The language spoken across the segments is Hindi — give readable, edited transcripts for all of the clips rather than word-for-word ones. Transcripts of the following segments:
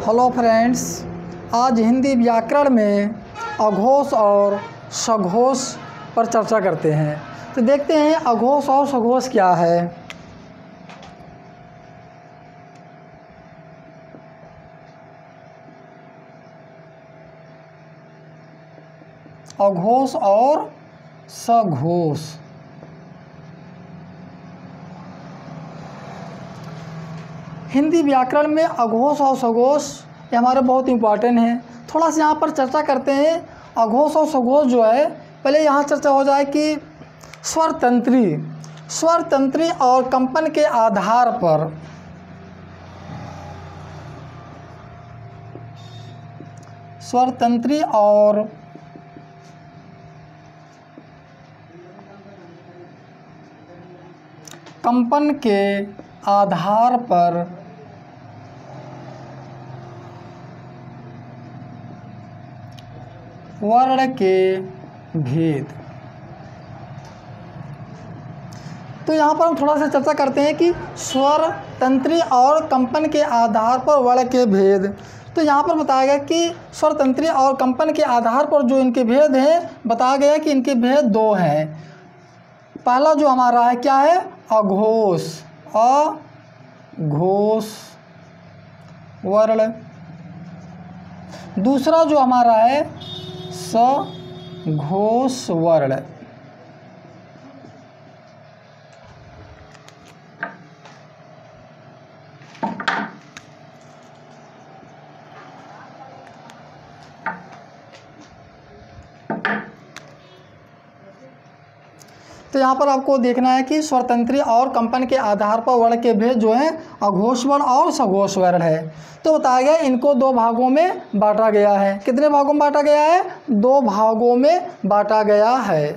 हेलो फ्रेंड्स, आज हिंदी व्याकरण में अघोष और सघोष पर चर्चा करते हैं। तो देखते हैं अघोष और सघोष क्या है। अघोष और सघोष। हिंदी व्याकरण में अघोष और सघोष ये हमारे बहुत इम्पॉर्टेंट हैं। थोड़ा सा यहाँ पर चर्चा करते हैं। अघोष और सघोष जो है, पहले यहाँ चर्चा हो जाए कि स्वर तंत्री और कंपन के आधार पर स्वर तंत्री और कंपन के आधार पर वर्ण के भेद। तो यहाँ पर हम थोड़ा सा चर्चा करते हैं कि स्वर तंत्री और कंपन के आधार पर वर्ण के भेद। तो यहाँ पर बताया गया कि स्वर तंत्री और कंपन के आधार पर जो इनके भेद हैं, बताया गया कि इनके भेद दो हैं। पहला जो हमारा है क्या है, अघोष वर्ण। दूसरा जो हमारा है सघोष वर्ण। तो यहाँ पर आपको देखना है कि स्वरतंत्री और कंपन के आधार पर वर्ण के भेद जो हैं अघोष वर्ण और सघोष वर्ण है। तो बताया गया इनको दो भागों में बांटा गया है। कितने भागों में बांटा गया है? दो भागों में बांटा गया है।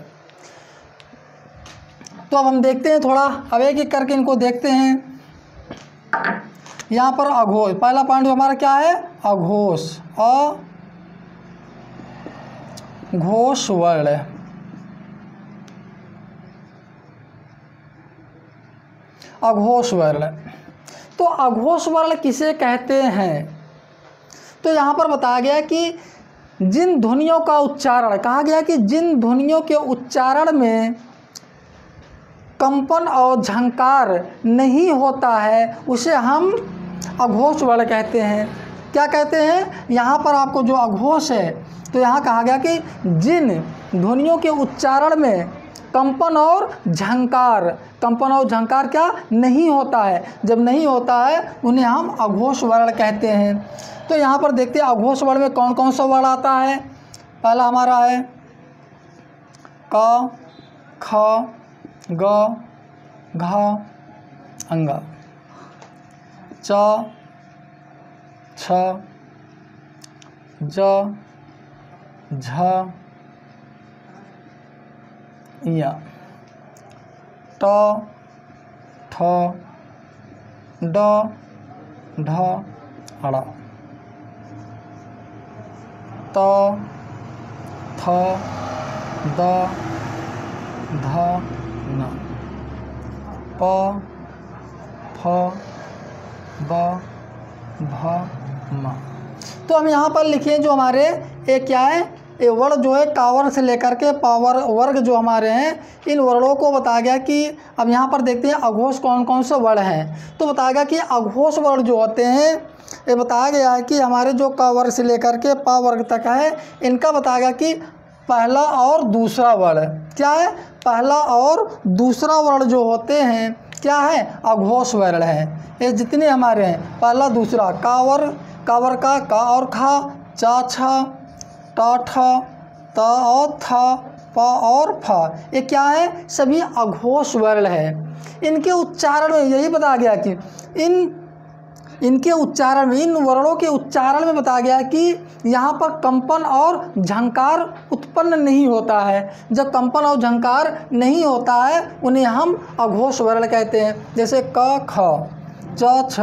तो अब हम देखते हैं, थोड़ा अब एक एक करके इनको देखते हैं। यहाँ पर अघोष, पहला पॉइंट हमारा क्या है, अघोष अघोष वर्ण। अघोष वर्ण, तो अघोष वर्ण किसे कहते हैं? तो यहाँ पर बताया गया कि जिन ध्वनियों का उच्चारण, कहा गया कि जिन ध्वनियों के उच्चारण में कंपन और झंकार नहीं होता है उसे हम अघोष वर्ण कहते हैं। क्या कहते हैं? यहाँ पर आपको जो अघोष है, तो यहाँ कहा गया कि जिन ध्वनियों के उच्चारण में कंपन और झंकार क्या नहीं होता है, जब नहीं होता है उन्हें हम अघोष वर्ण कहते हैं। तो यहाँ पर देखते हैं अघोष वर्ण में कौन कौन सा वर्ण आता है। पहला हमारा है क, ख, ग, घ, अंग, च, छ, ज, झ, य, ट, ठ, ड, ढ, ढ़, त, थ, द, ध, न, प, फ, ब, भ, म। तो हम यहाँ पर लिखे जो हमारे एक क्या है, ये वर्ण जो है कावर्ण से लेकर के पावर वर्ग जो हमारे हैं, इन वर्णों को बताया गया कि अब यहाँ पर देखते हैं अघोष कौन कौन से वर्ण हैं। तो बताया गया कि अघोष वर्ण जो होते हैं, ये बताया गया है कि हमारे जो क वर्ग से लेकर के प वर्ग तक है, इनका बताया गया कि पहला और दूसरा वर्ण क्या है, पहला और दूसरा वर्ण जो होते हैं क्या है, अघोष वर्ण है। ये जितने हमारे हैं, पहला दूसरा, कावर का का और खा, चा छा, ट ठ, त और थ, प और फ, ये क्या है, सभी अघोष वर्ण है। इनके उच्चारण में यही बताया गया कि इनके उच्चारण में, इन वर्णों के उच्चारण में बताया गया कि यहाँ पर कंपन और झंकार उत्पन्न नहीं होता है। जब कंपन और झंकार नहीं होता है उन्हें हम अघोष वर्ण कहते हैं। जैसे क, ख, च, छ,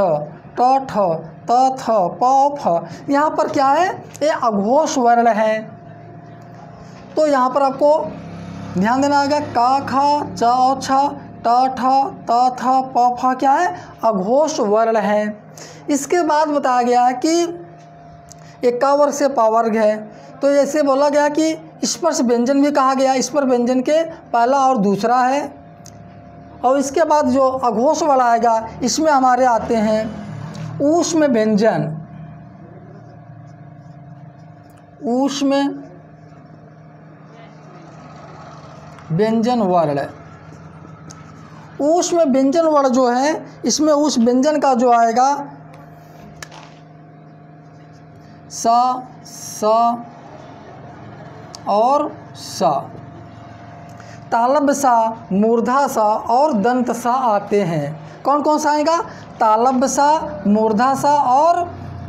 ट, ठ, त, थ, प, फ, यहाँ पर क्या है, ये अघोष वर्ण है। तो यहाँ पर आपको ध्यान देना होगा, का, ख, च, छ, ट ठ त थ प फ क्या है, अघोष वर्ण है। इसके बाद बताया गया है कि एक का वर्ग से पा वर्ग है। तो ऐसे बोला गया कि स्पर्श व्यंजन भी कहा गया, स्पर्श व्यंजन के पहला और दूसरा है। और इसके बाद जो अघोष वर्ण आएगा इसमें हमारे आते हैं ऊष्म व्यंजन। ऊष्म व्यंजन वर्ण। ऊष्म व्यंजन वर्ण जो है इसमें उस व्यंजन का जो आएगा स और सा, तालब सा, मूर्धा सा और दंत सा आते हैं। कौन कौन सा आएगा? तालब सा, मूर्धा सा और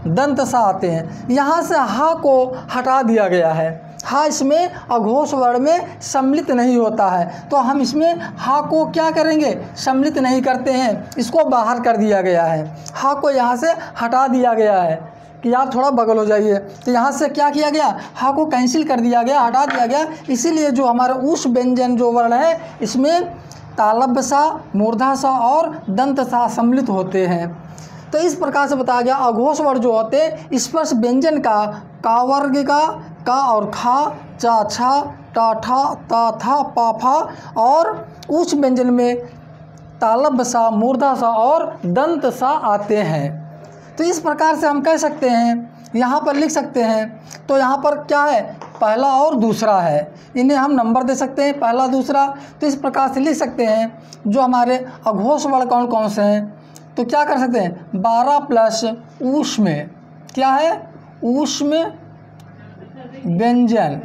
दंत सा आते हैं। यहाँ से हा को हटा दिया गया है। हा इसमें अघोष वर्ण में सम्मिलित नहीं होता है, तो हम इसमें हा को क्या करेंगे? सम्मिलित नहीं करते हैं, इसको बाहर कर दिया गया है। हा को यहाँ से हटा दिया गया है कि आप थोड़ा बगल हो जाइए। तो यहाँ से क्या किया गया? हा को कैंसिल कर दिया गया, हटा दिया गया। इसीलिए जो हमारा उस व्यंजन जो वर्ण है इसमें तालब सा, मूर्धा सा और दंत सा सम्मिलित होते हैं। तो इस प्रकार से बताया गया अघोष वर्ण जो होते हैं स्पर्श व्यंजन का वर्ग का और खा, चा, छा, टा, ठा, ता, था, पा, फा और उस व्यंजन में तालब सा, मूर्धा सा और दंत सा आते हैं। तो इस प्रकार से हम कह सकते हैं, यहाँ पर लिख सकते हैं। तो यहाँ पर क्या है? पहला और दूसरा है, इन्हें हम नंबर दे सकते हैं, पहला दूसरा। तो इस प्रकार से लिख सकते हैं जो हमारे अघोष वर्ण कौन कौन से हैं। तो क्या कर सकते हैं? 12 प्लस ऊष्म, क्या है? ऊष्म व्यंजन।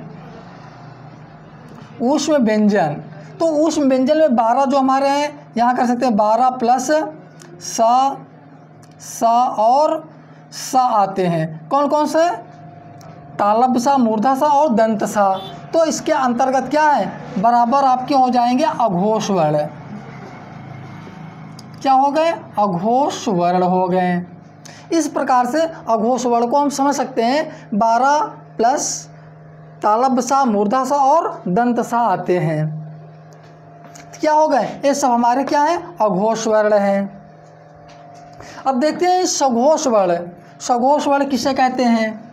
ऊष्म व्यंजन, तो ऊष्म व्यंजन में 12 जो हमारे हैं यहाँ कर सकते हैं 12 प्लस सा और सा आते हैं। कौन कौन से? तालब सा, मूर्धा सा और दंत सा। तो इसके अंतर्गत क्या है? बराबर आपके हो जाएंगे अघोष वर्ण। क्या हो गए? अघोष वर्ण हो गए। इस प्रकार से अघोष वर्ण को हम समझ सकते हैं। 12 प्लस तालब सा, मूर्धा सा और दंत सा आते हैं। क्या हो गए? ये सब हमारे क्या है? अघोष वर्ण हैं। अब देखते हैं सघोष वर्ण। सघोष वर्ण किसे कहते हैं?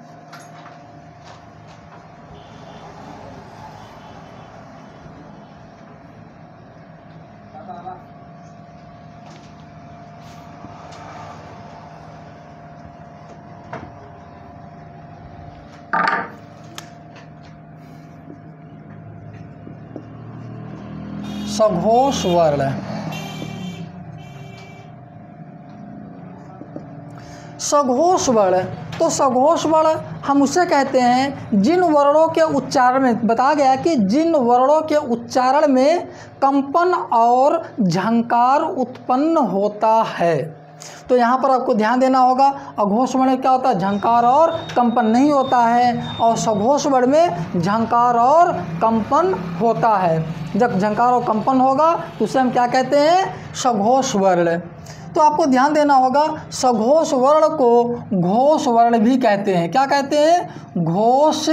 सघोष वर्ण। सघोष वर्ण, तो सघोष वर्ण हम उसे कहते हैं जिन वर्णों के उच्चारण में बताया गया कि जिन वर्णों के उच्चारण में कंपन और झंकार उत्पन्न होता है। तो यहाँ पर आपको ध्यान देना होगा, अघोष वर्ण क्या होता है? झंकार और कंपन नहीं होता है, और सघोष वर्ण में झंकार और कंपन होता है। जब झंकार और कंपन होगा तो उसे हम क्या कहते हैं? सघोष वर्ण। तो आपको ध्यान देना होगा सघोष वर्ण को घोष वर्ण भी कहते हैं। क्या कहते हैं? घोष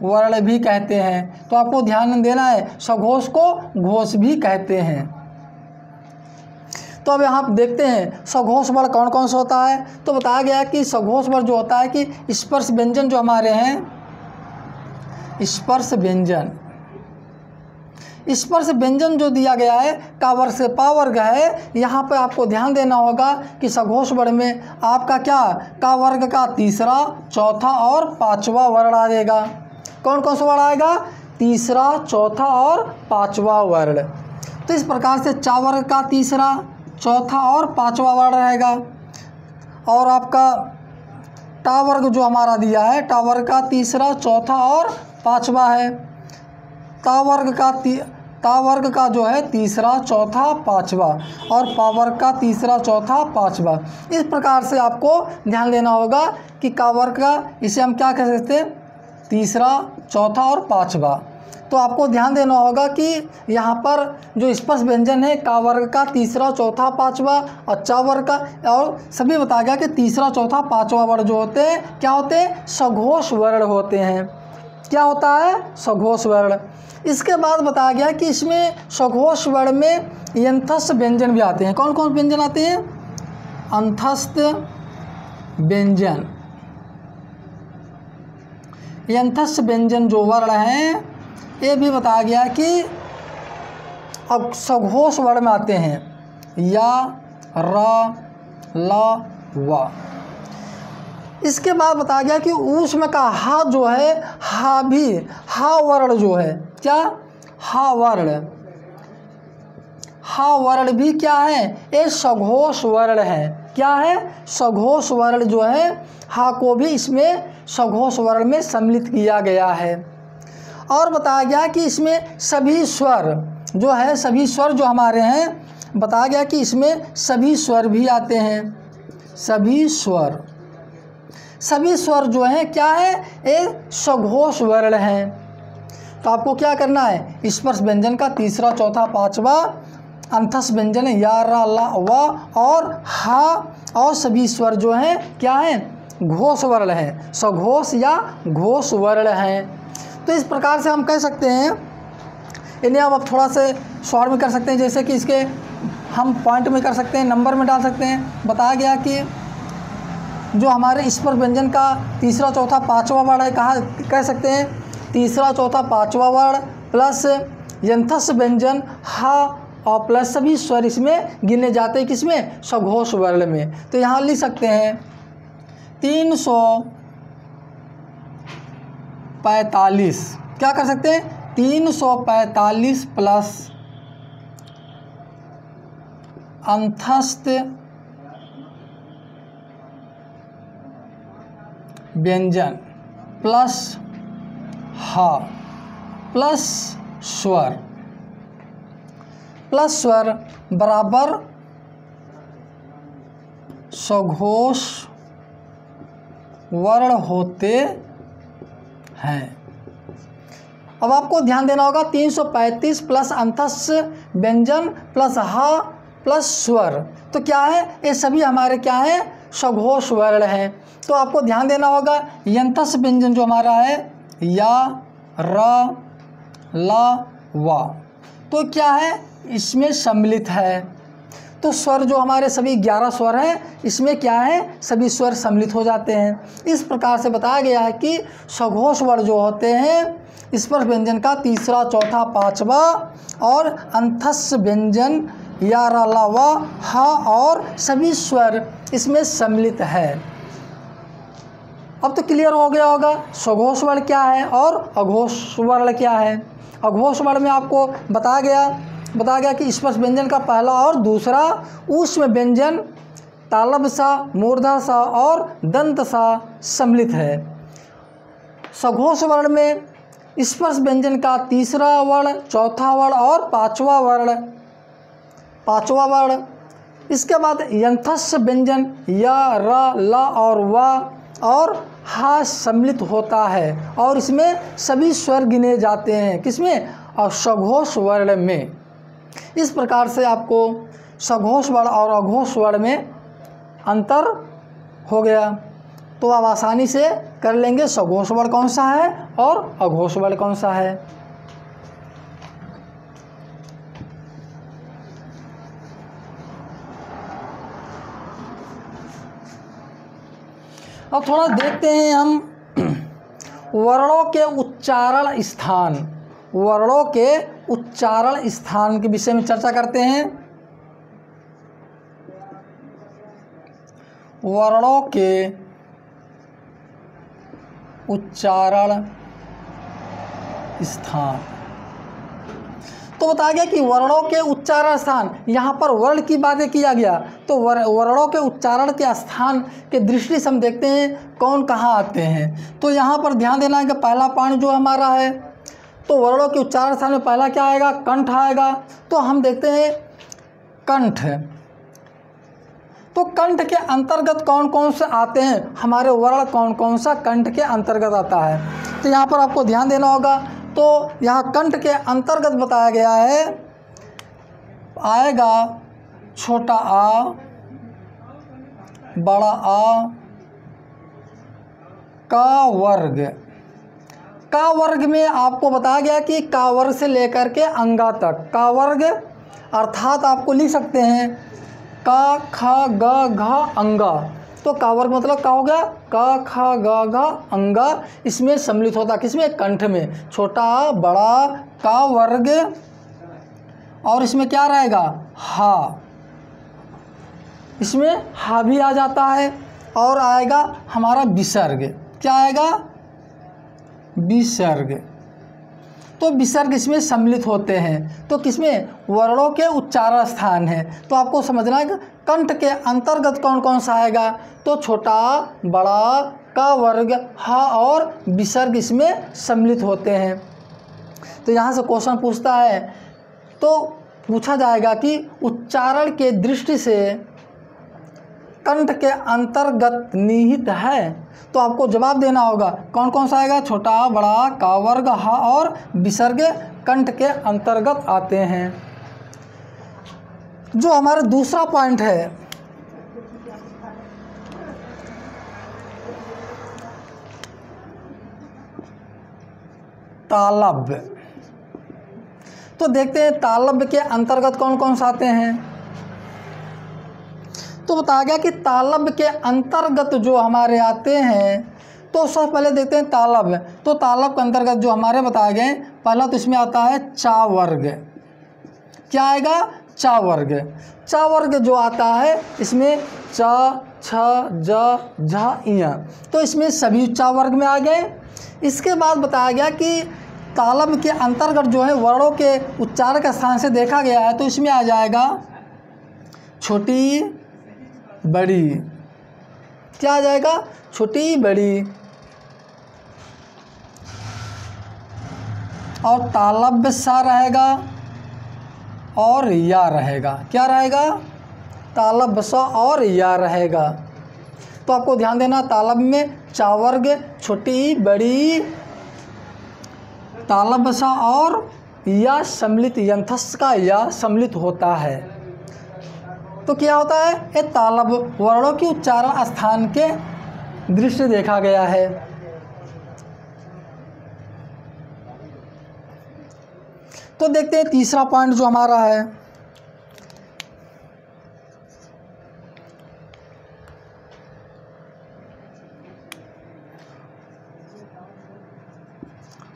वर्ण भी कहते हैं। तो आपको ध्यान देना है, सघोष को घोष भी कहते हैं। तो अब यहाँ देखते हैं सघोष वर्ण कौन कौन सा होता है। तो बताया गया कि सघोष वर्ण जो होता है कि स्पर्श व्यंजन जो हमारे हैं, स्पर्श व्यंजन, स्पर्श व्यंजन जो दिया गया है का वर्ग से पा वर्ग है। यहाँ पे आपको ध्यान देना होगा कि सघोष वर्ण में आपका क्या? का वर्ग का तीसरा, चौथा और पांचवा वर्ण आएगा। कौन कौन सा वर्ण आएगा? तीसरा, चौथा और पांचवा वर्ण। तो इस प्रकार से चा वर्ग का तीसरा, चौथा और पांचवा वर्ण रहेगा। और आपका टा वर्ग जो हमारा दिया है, टा वर्ग का तीसरा, चौथा और पांचवा है। ता वर्ग का जो है तीसरा, चौथा, पांचवा, और पा वर्ग का तीसरा, चौथा, पांचवा। इस प्रकार से आपको ध्यान देना होगा कि का वर्ग का इसे हम क्या कह सकते हैं? तीसरा, चौथा और पांचवा। तो आपको ध्यान देना होगा कि यहाँ पर जो स्पर्श व्यंजन है का वर्ग का तीसरा, चौथा, पांचवा और चा वर्ग का, और सभी बताया गया कि तीसरा, चौथा, पांचवा वर्ण जो होते हैं क्या होते हैं? सघोष वर्ण होते हैं। क्या होता है? सघोष वर्ण। इसके बाद बताया गया कि इसमें सघोष वर्ण में यंथस्थ व्यंजन भी आते हैं। कौन कौन व्यंजन आते हैं? अंतस्थ व्यंजन। यंथस्थ व्यंजन जो वर्ण हैं ये भी बताया गया कि अब सघोष वर्ण में आते हैं, या, र, ल, व। इसके बाद बताया गया कि ऊष्म का हा जो है, हा भी, हा वर्ण जो है, क्या, हा वर्ण, हा वर्ण भी क्या है, ये सघोष वर्ण है। क्या है, सघोष वर्ण जो है, हा को भी इसमें सघोष वर्ण में सम्मिलित किया गया है। और बताया गया कि इसमें सभी स्वर जो है, सभी स्वर जो हमारे हैं, बताया गया कि इसमें सभी स्वर भी आते हैं। सभी स्वर, सभी स्वर जो हैं क्या है, ये सघोष वर्ण हैं। तो आपको क्या करना है, स्पर्श व्यंजन का तीसरा, चौथा, पांचवा अंतस्थ व्यंजन या, रा, ला, व और हा और सभी स्वर जो हैं क्या हैं, घोष वर्ण हैं, सघोष या घोष वर्ण हैं। तो इस प्रकार से हम कह सकते हैं, इन्हें अब थोड़ा से शॉर्ट में कर सकते हैं, जैसे कि इसके हम पॉइंट में कर सकते हैं, नंबर में डाल सकते हैं। बताया गया कि जो हमारे स्पर्श व्यंजन का तीसरा, चौथा, पांचवा वर्ण है, कहा कह सकते हैं तीसरा, चौथा, पांचवा वर्ण प्लस यंथस्थ व्यंजन हा और प्लस सभी स्वर इसमें गिने जाते हैं, किसमें, सघोष वर्ण में। तो यहाँ लिख सकते हैं 345, क्या कर सकते हैं, 345 प्लस अंतस्थ व्यंजन प्लस हा प्लस स्वर बराबर सघोष वर्ण होते हैं। अब आपको ध्यान देना होगा 335 प्लस अंतस्थ व्यंजन प्लस हा प्लस स्वर, तो क्या है, ये सभी हमारे क्या हैं, सघोष वर्ण हैं। तो आपको ध्यान देना होगा यंथस्थ व्यंजन जो हमारा है, या, र, ला, व, तो क्या है, इसमें सम्मिलित है। तो स्वर जो हमारे सभी 11 स्वर हैं, इसमें क्या है, सभी स्वर सम्मिलित हो जाते हैं। इस प्रकार से बताया गया है कि सघोष वर्ण जो होते हैं स्पर्श व्यंजन का तीसरा, चौथा, पांचवा और अंतस्थ व्यंजन या, रा, ला, व, हा और सभी स्वर इसमें सम्मिलित है। अब तो क्लियर हो गया होगा सघोष वर्ण क्या है और अघोष वर्ण क्या है। अघोष वर्ण में आपको बताया गया कि स्पर्श व्यंजन का पहला और दूसरा ऊष्म व्यंजन तालब सा, मूर्धा सा और दंत सा सम्मिलित है। सघोष वर्ण में स्पर्श व्यंजन का तीसरा वर्ण, चौथा वर्ण और पांचवा वर्ण। इसके बाद यंथस्थ व्यंजन या, र, ला और व और हा सम्मिलित होता है और इसमें सभी स्वर गिने जाते हैं, किसमें, और सघोष वर्ण में। इस प्रकार से आपको सघोष वर्ण और अघोष वर्ण में अंतर हो गया। तो आप आसानी से कर लेंगे सघोष वर्ण कौन सा है और अघोष वर्ण कौन सा है। अब थोड़ा देखते हैं हम वर्णों के उच्चारण स्थान के विषय में चर्चा करते हैं। वर्णों के उच्चारण स्थान, तो बताया गया कि वर्णों के उच्चारण स्थान, यहाँ पर वर्ण की बातें किया गया, तो वर्णों के उच्चारण के स्थान के दृष्टि से हम देखते हैं कौन कहाँ आते हैं। तो यहाँ पर ध्यान देना है कि पहला पॉइंट जो हमारा है, तो वर्णों के उच्चारण स्थान में पहला क्या आएगा, कंठ आएगा। तो हम देखते हैं कंठ, तो कंठ के अंतर्गत कौन कौन से आते हैं, हमारे वर्ण कौन कौन सा कंठ के अंतर्गत आता है। तो यहाँ पर आपको ध्यान देना होगा। तो यहाँ कंठ के अंतर्गत बताया गया है, आएगा छोटा आ, बड़ा आ, का वर्ग। का वर्ग में आपको बताया गया कि का वर्ग से लेकर के अंगा तक, का वर्ग अर्थात आपको लिख सकते हैं का, ख, ग, घ, अंगा। तो का वर्ग मतलब का हो गया, का खा गा घा अंगा, इसमें सम्मिलित होता किसमें, कंठ में, छोटा बड़ा का वर्ग, और इसमें क्या रहेगा, हा, इसमें हा भी आ जाता है, और आएगा हमारा विसर्ग, क्या आएगा, विसर्ग। तो विसर्ग इसमें सम्मिलित होते हैं, तो किसमें, वर्णों के उच्चारण स्थान है। तो आपको समझना है कि कंठ के अंतर्गत कौन कौन सा आएगा, तो छोटा बड़ा का वर्ग हा और विसर्ग इसमें सम्मिलित होते हैं। तो यहाँ से क्वेश्चन पूछता है, तो पूछा जाएगा कि उच्चारण के दृष्टि से कंठ के अंतर्गत निहित है, तो आपको जवाब देना होगा कौन कौन सा आएगा, छोटा बड़ा का वर्ग हा और विसर्ग कंठ के अंतर्गत आते हैं। जो हमारा दूसरा पॉइंट है, तालव्य। तो देखते हैं तालव्य के अंतर्गत कौन कौन सा आते हैं। तो बताया गया कि तालव्य के अंतर्गत जो हमारे आते हैं, तो सबसे पहले देखते हैं तालव्य। तो तालव्य के अंतर्गत जो हमारे बताए गए, पहला तो इसमें आता है चा वर्ग, क्या आएगा, चा वर्ग। चा वर्ग जो आता है इसमें च छ ज झ इया, तो इसमें सभी चा वर्ग में आ गए। इसके बाद बताया गया कि तालव्य के अंतर्गत जो है वर्णों के उच्चारण के स्थान से देखा गया है, तो इसमें आ जाएगा छोटी बड़ी, क्या आ जाएगा, छोटी बड़ी। और तालव्य सा रहेगा और या रहेगा, क्या रहेगा, तालव्य सा और या रहेगा। तो आपको ध्यान देना, तालव्य में चा वर्ग, छोटी बड़ी, तालव्य सा और या सम्मिलित, यंथस का या सम्मिलित होता है। तो क्या होता है, ये तालव्य वर्णों की उच्चारण स्थान के दृष्टि देखा गया है। तो देखते हैं तीसरा पॉइंट जो हमारा है,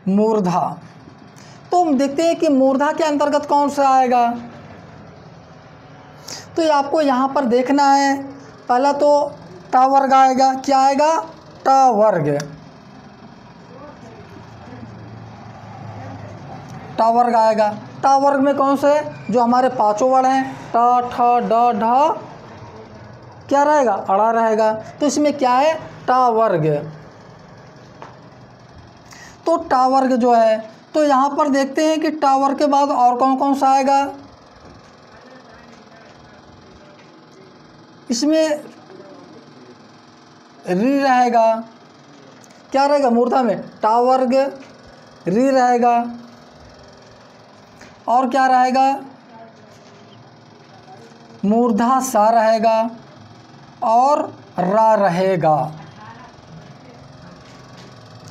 मूर्धा। तो हम देखते हैं कि मूर्धा के अंतर्गत कौन सा आएगा। तो ये आपको यहाँ पर देखना है, पहला तो टा वर्ग आएगा, क्या आएगा, टा वर्ग, टा वर्ग आएगा। टा वर्ग में कौन से, जो हमारे पांचों वर्ण हैं, ट ठ ड ढ, क्या रहेगा, अड़ा रहेगा। तो इसमें क्या है, टा वर्ग। तो टा वर्ग जो है, तो यहाँ पर देखते हैं कि टा वर्ग के बाद और कौन कौन सा आएगा। इसमें री रहेगा, क्या रहेगा, मूर्धा में टा वर्ग री रहेगा, और क्या रहेगा, मूर्धा सा रहेगा और रा रहेगा।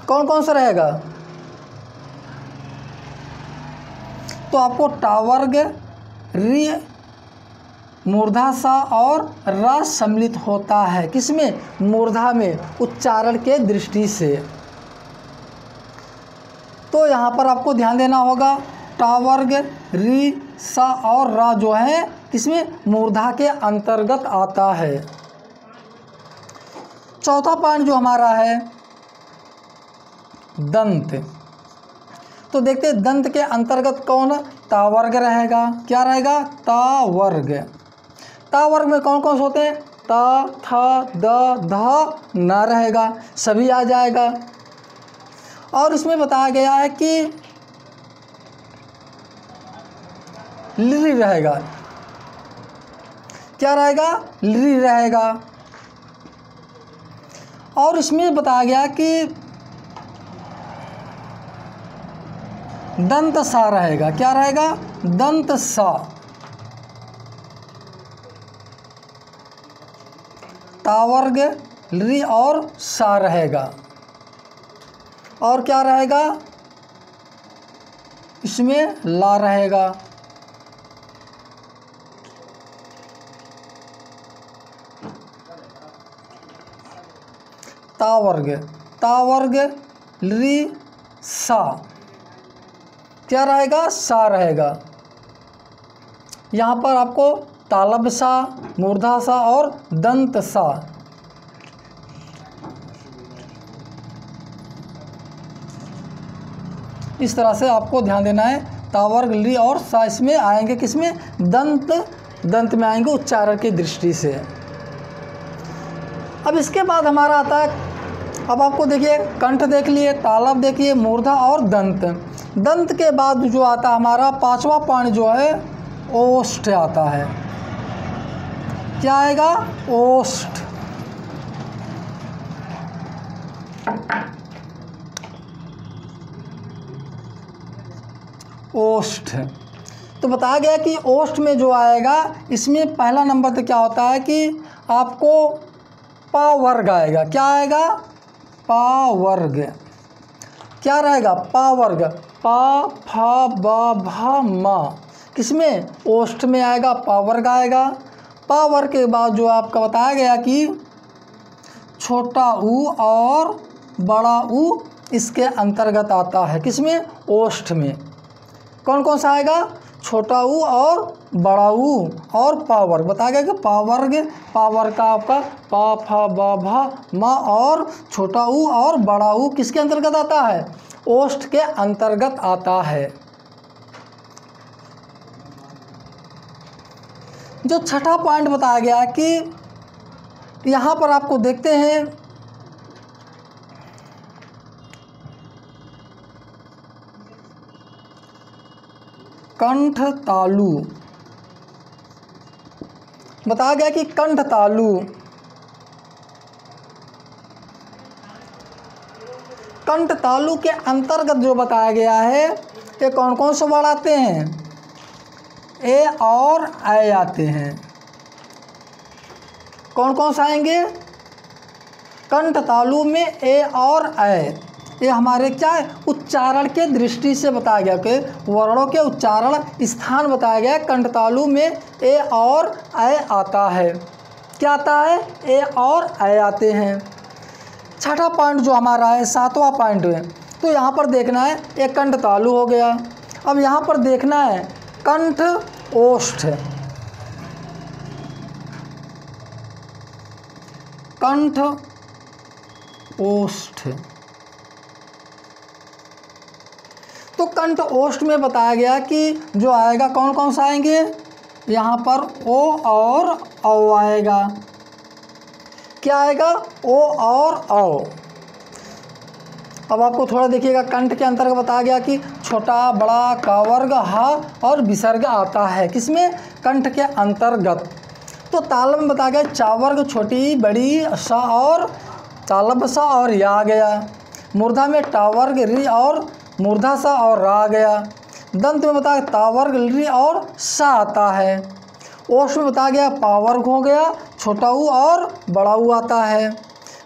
कौन कौन सा रहेगा, तो आपको टा वर्ग री मूर्धा सा और रा सम्मिलित होता है, किसमें, मूर्धा में, उच्चारण के दृष्टि से। तो यहाँ पर आपको ध्यान देना होगा, टा वर्ग री सा और रा जो है किसमें, मूर्धा के अंतर्गत आता है। चौथा पॉइंट जो हमारा है दंत। तो देखते हैं दंत के अंतर्गत कौन, ता वर्ग रहेगा, क्या रहेगा, ता वर्ग। ता वर्ग में कौन कौन से होते हैं, ता था द ध न रहेगा, सभी आ जाएगा। और इसमें बताया गया है कि लिरी रहेगा, क्या रहेगा, लिरी रहेगा। और इसमें बताया गया कि दंत सा रहेगा, क्या रहेगा, दंत सा। तावर्ग री और सा रहेगा, और क्या रहेगा, इसमें ला रहेगा। ता वर्ग री सा, क्या रहेगा? सा रहेगा। यहाँ पर आपको तालब सा, मूर्धा सा और दंत सा, इस तरह से आपको ध्यान देना है। तावर्ग ली और सा इसमें आएंगे, किसमें? दंत में आएंगे उच्चारण की दृष्टि से। अब इसके बाद हमारा आता है, अब आपको देखिए कंठ देख लिए, तालब देखिए, मूर्धा और दंत के बाद जो आता है हमारा पांचवा पॉइंट जो है ओष्ठ आता है। क्या आएगा? ओष्ठ। ओष्ठ तो बताया गया कि ओष्ठ में जो आएगा, इसमें पहला नंबर तो क्या होता है कि आपको पा वर्ग आएगा। क्या आएगा? पा वर्ग। क्या रहेगा? पा वर्ग, पा फा बा भा मा, किसमें? ओष्ठ में आएगा, पा वर्ग आएगा। पा वर्ग के बाद जो आपका बताया गया कि छोटा ऊ और बड़ा ऊ इसके अंतर्गत आता है, किसमें? ओष्ठ में। कौन कौन सा आएगा? छोटा ऊ और बड़ा ऊ और पा वर्ग। बताया गया कि पा वर्ग का आपका पा फा बा भा मा और छोटा ऊ और बड़ा ऊ किसके अंतर्गत आता है? ओष्ठ के अंतर्गत आता है। जो छठा पॉइंट बताया गया है कि यहाँ पर आपको देखते हैं कंठ तालु। बताया गया कि कंठ तालु, कंठ तालु के अंतर्गत जो बताया गया है, ये कौन कौन से वर्ड आते हैं? ए और ऐ आते हैं। कौन कौन से आएंगे? कंठ तालु में ए और ऐ, ये हमारे क्या है? उच्चारण के दृष्टि से बताया गया कि वर्णों के उच्चारण स्थान बताया गया। कंठ तालु में ए और ऐ आता है। क्या आता है? ए और ऐ आते हैं। छठा पॉइंट जो हमारा है, सातवां पॉइंट है, तो यहाँ पर देखना है, एक कंठ तालु हो गया। अब यहाँ पर देखना है कंठ ओष्ठ। कंठ ओष्ठ, तो कंठ ओष्ठ में बताया गया कि जो आएगा कौन कौन सा आएंगे? यहाँ पर ओ और औ आएगा। क्या आएगा? ओ और औ। अब आपको थोड़ा देखिएगा, कंठ के अंतर्गत बताया गया कि छोटा बड़ा का वर्ग हा और विसर्ग आता है, किसमें? कंठ के अंतर्गत। तो तालब में बताया गया चावर्ग छोटी बड़ी सा और तालब सा और या आ गया। मूर्धा में टावर्ग री और मूर्धा सा और रा आ गया। दंत में बताया तावर्ग री और सा आता है। ओष्ठ में बताया गया पावर्ग हो गया, छोटा ऊ और बड़ा ऊ आता है।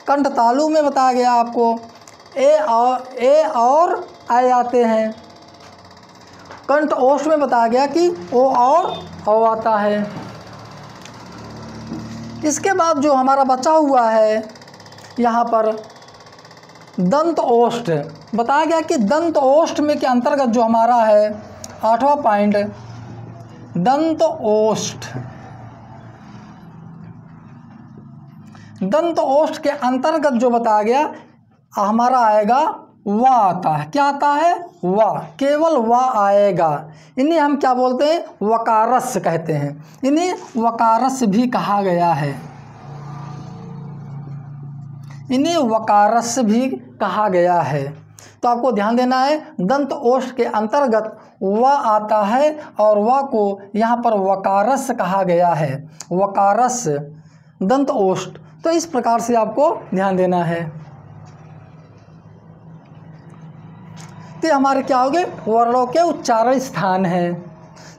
कंठ तालु में बताया गया आपको ए और ऐ आते हैं। कंठ ओष्ठ में बताया गया कि ओ और औ आता है। इसके बाद जो हमारा बचा हुआ है यहाँ पर दंत ओष्ठ, बताया गया कि दंत ओष्ठ में के अंतर्गत जो हमारा है आठवां पॉइंट दंत ओष्ठ। दंत ओष्ठ के अंतर्गत जो बताया गया हमारा आएगा वा आता है। क्या आता है? वा, केवल वा आएगा। इन्हें हम क्या बोलते हैं? वकारस कहते हैं। इन्हें वकारस भी कहा गया है। इन्हें वकारस भी कहा गया है। तो आपको ध्यान देना है, दंत ओष्ठ के अंतर्गत वा आता है और वा को यहाँ पर वकारस कहा गया है। वकारस दंत ओष्ठ। तो इस प्रकार से आपको ध्यान देना है। तो हमारे क्या हो गए? वर्णों के उच्चारण स्थान हैं।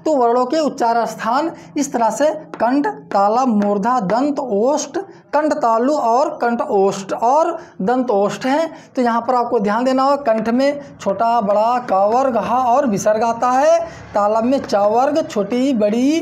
तो वर्णों के उच्चारण स्थान इस तरह से कंठ, तालव, मूर्धा, दंत ओष्ठ, कंठ तालु और कंठ ओष्ठ और दंत ओष्ठ हैं। तो यहाँ पर आपको ध्यान देना होगा, कंठ में छोटा बड़ा का वर्ग हा और विसर्ग आता है। तालव में चा वर्ग छोटी बड़ी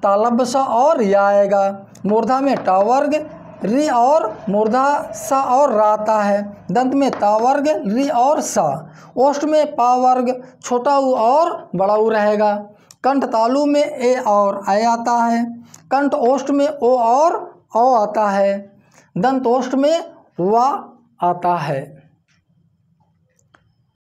तालब सा और या आएगा। मूर्धा में टा वर्ग री और मूर्धा सा और रा आता है। दंत में ता वर्ग री और सा। ओष्ठ में पा वर्ग छोटा ऊ और बड़ा ऊ रहेगा। कंठ तालु में ए और ऐ आता है। कंठ ओष्ठ में ओ और औ आता है। दंत ओष्ठ में वा आता है।